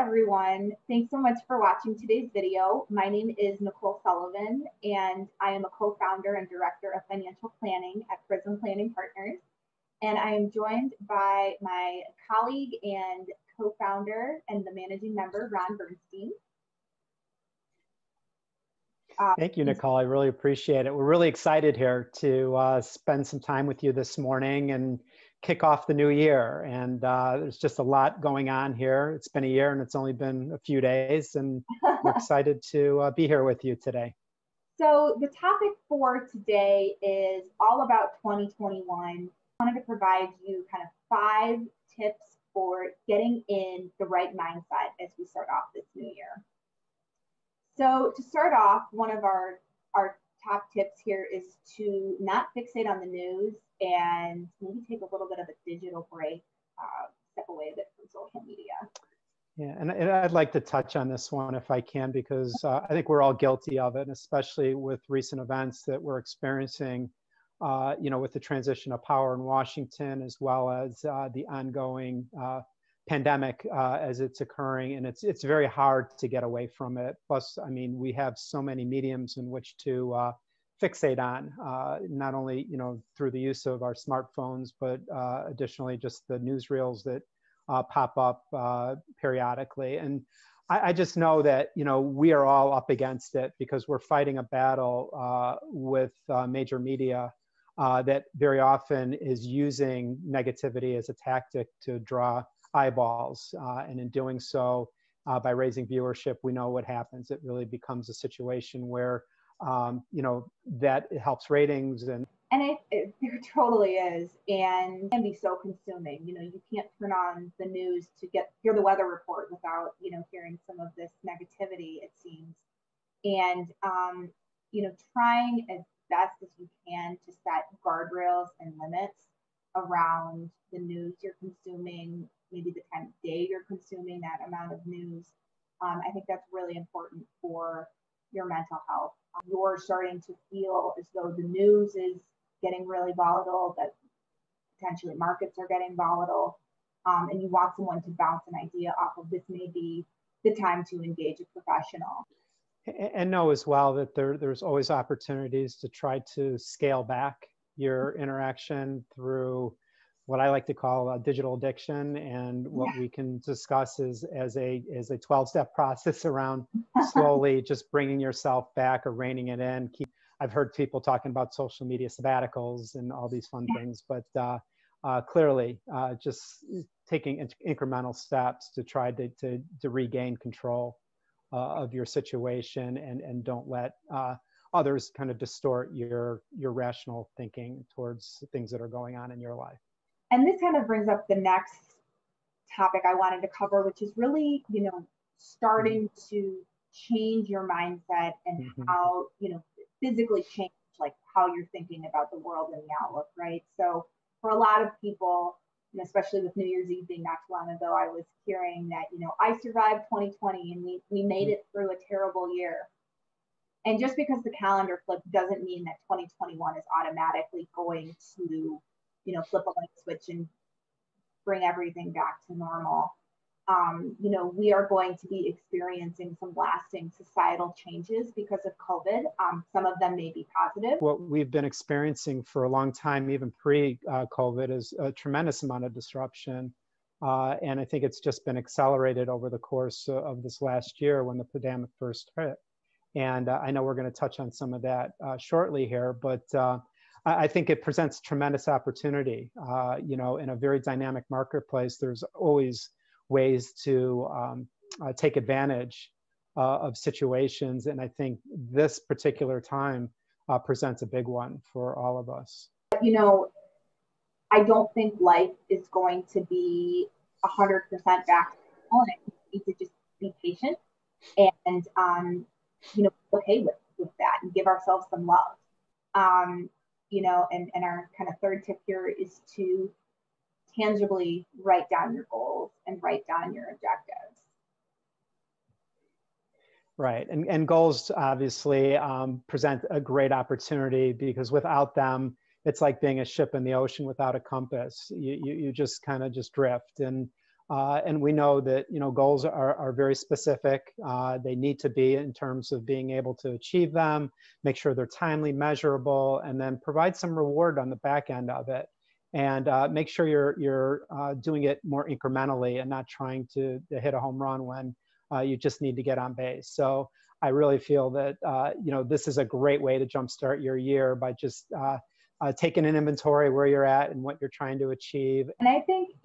everyone. Thanks so much for watching today's video. My name is Nicole Sullivan, and I am a co-founder and director of financial planning at Prism Planning Partners. And I am joined by my colleague and co-founder and the managing member, Ron Bernstein. Thank you, Nicole. I really appreciate it. We're really excited here to spend some time with you this morning and kick off the new year. And there's just a lot going on here. It's been a year and it's only been a few days, and we're excited to be here with you today. So the topic for today is all about 2021. I wanted to provide you kind of 5 tips for getting in the right mindset as we start off this new year. So to start off, one of our top tips here is to not fixate on the news and maybe take a little bit of a digital break, step away a bit from social media. Yeah, and I'd like to touch on this one if I can, because I think we're all guilty of it, especially with recent events that we're experiencing, with the transition of power in Washington, as well as the ongoing pandemic as it's occurring, and it's very hard to get away from it. Plus, I mean, we have so many mediums in which to fixate on, not only through the use of our smartphones, but additionally just the newsreels that pop up periodically. And I just know that we are all up against it because we're fighting a battle with major media that very often is using negativity as a tactic to draw eyeballs, and in doing so, by raising viewership, we know what happens. It really becomes a situation where that helps ratings, and it totally is, and it can be so consuming. You can't turn on the news to hear the weather report without hearing some of this negativity, it seems. And trying as best as you can to set guardrails and limits around the news you're consuming, maybe the time of day you're consuming that amount of news. I think that's really important for your mental health. You're starting to feel as though the news is getting really volatile, that potentially markets are getting volatile, and you want someone to bounce an idea off of. This may be the time to engage a professional. And know as well that there's always opportunities to try to scale back your interaction through what I like to call digital addiction, and what we can discuss is as a 12-step process around slowly just bringing yourself back or reining it in. I've heard people talking about social media sabbaticals and all these fun things, but clearly just taking incremental steps to try to regain control of your situation, and don't let others kind of distort your rational thinking towards things that are going on in your life. And this kind of brings up the next topic I wanted to cover, which is really, starting to change your mindset and how, physically change, like how you're thinking about the world and the outlook, right? So for a lot of people, especially with New Year's Eve being not too long ago, I was hearing that, I survived 2020 and we made it through a terrible year. And just because the calendar flipped doesn't mean that 2021 is automatically going to flip a light switch and bring everything back to normal. We are going to be experiencing some lasting societal changes because of COVID. Some of them may be positive. What we've been experiencing for a long time, even pre-COVID, is a tremendous amount of disruption. And I think it's just been accelerated over the course of this last year when the pandemic first hit. And I know we're going to touch on some of that shortly here, but I think it presents tremendous opportunity. In a very dynamic marketplace, there's always ways to take advantage of situations. And I think this particular time presents a big one for all of us. I don't think life is going to be 100% back to normal. You need to just be patient and, okay with that, and give ourselves some love. And our kind of third tip here is to tangibly write down your goals and write down your objectives. Right, and goals obviously present a great opportunity, because without them, it's like being a ship in the ocean without a compass. You just kind of just drift. And And we know that, goals are very specific. They need to be in terms of being able to achieve them, make sure they're timely, measurable, and then provide some reward on the back end of it. And make sure you're doing it more incrementally and not trying to hit a home run when you just need to get on base. So I really feel that, this is a great way to jumpstart your year by just taking an inventory where you're at and what you're trying to achieve. And I think,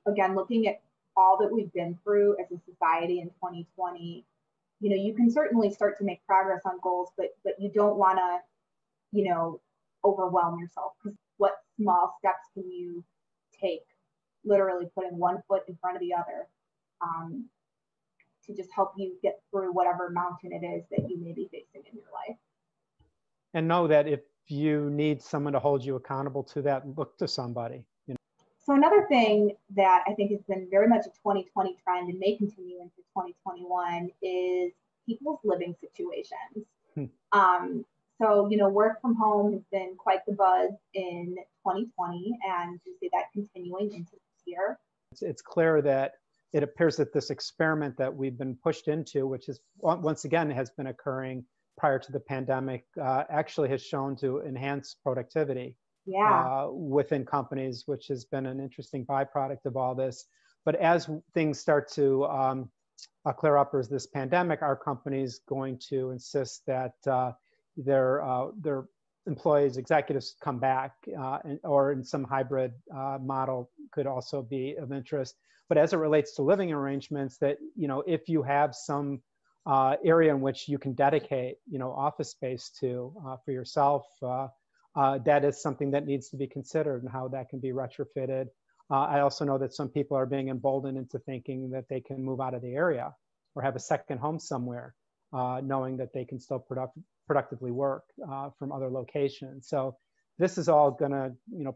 again, looking at all that we've been through as a society in 2020, you can certainly start to make progress on goals, but you don't want to, overwhelm yourself, because what small steps can you take, literally putting one foot in front of the other, to just help you get through whatever mountain it is that you may be facing in your life. And know that if you need someone to hold you accountable to that, look to somebody. So another thing that I think has been very much a 2020 trend and may continue into 2021 is people's living situations. So, work from home has been quite the buzz in 2020, and we see that continuing into this year. It's clear that it appears that this experiment that we've been pushed into, which is once again has been occurring prior to the pandemic, actually has shown to enhance productivity within companies, which has been an interesting byproduct of all this. But as things start to clear up as this pandemic, our company's going to insist that their employees, executives come back, or in some hybrid model could also be of interest. But as it relates to living arrangements, that, if you have some area in which you can dedicate, office space to for yourself, that is something that needs to be considered and how that can be retrofitted. I also know that some people are being emboldened into thinking that they can move out of the area or have a second home somewhere, knowing that they can still productively work from other locations. So this is all going to,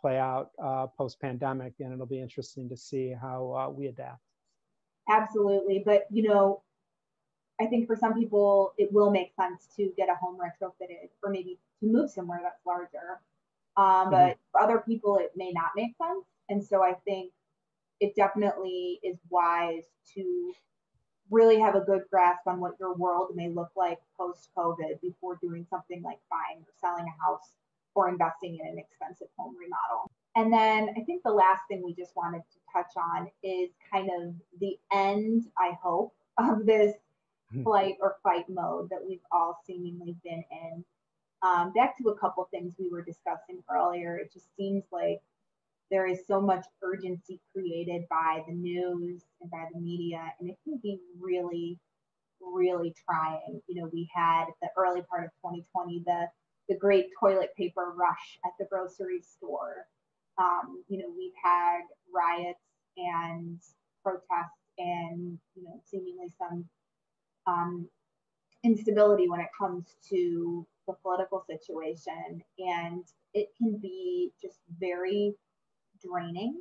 play out post-pandemic, and it'll be interesting to see how we adapt. Absolutely. But, I think for some people, it will make sense to get a home retrofitted, or maybe to move somewhere that's larger. But for other people, it may not make sense. And so I think it definitely is wise to really have a good grasp on what your world may look like post-COVID before doing something like buying or selling a house or investing in an expensive home remodel. And then I think the last thing we just wanted to touch on is kind of the end, I hope, of this flight or fight mode that we've all seemingly been in. Back to a couple things we were discussing earlier, it just seems like there is so much urgency created by the news and by the media, and it can be really, really trying. We had the early part of 2020, the great toilet paper rush at the grocery store. We've had riots and protests and, seemingly some instability when it comes to the political situation. And it can be just very draining.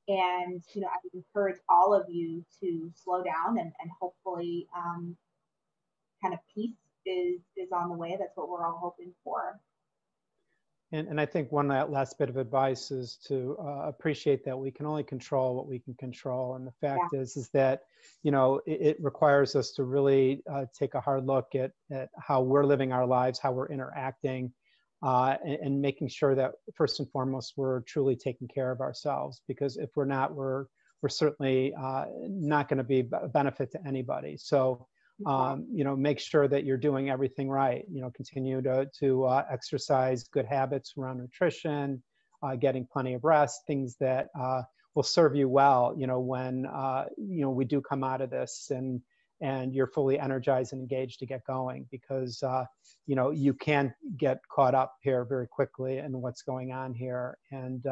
And, I would encourage all of you to slow down and hopefully kind of peace is on the way. That's what we're all hoping for. And I think one last bit of advice is to appreciate that we can only control what we can control. And the fact is that, it requires us to really take a hard look at how we're living our lives, how we're interacting, and making sure that first and foremost, we're truly taking care of ourselves. Because if we're not, we're certainly not going to be a benefit to anybody. So, make sure that you're doing everything right. Continue to exercise good habits around nutrition, getting plenty of rest, things that will serve you well, when, we do come out of this and you're fully energized and engaged to get going, because, you can get caught up here very quickly in what's going on here. And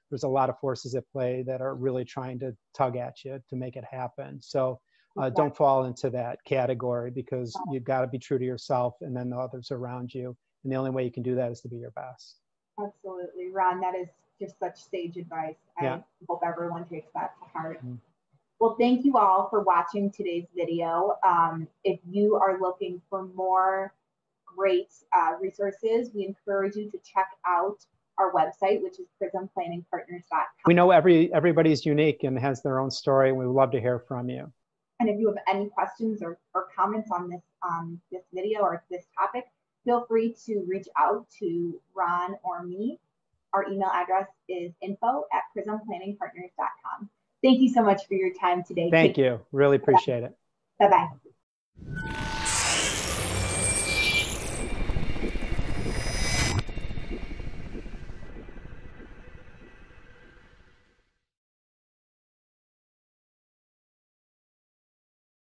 there's a lot of forces at play that are really trying to tug at you to make it happen. So don't fall into that category, because you've got to be true to yourself and then the others around you. And the only way you can do that is to be your best. Absolutely. Ron, that is just such sage advice. I hope everyone takes that to heart. Well, thank you all for watching today's video. If you are looking for more great resources, we encourage you to check out our website, which is prismplanningpartners.com. We know everybody's unique and has their own story, and we would love to hear from you. And if you have any questions or comments on this video or this topic, feel free to reach out to Ron or me. Our email address is info@prismplanningpartners.com. Thank you so much for your time today. Thank you. Really appreciate it. Bye-bye.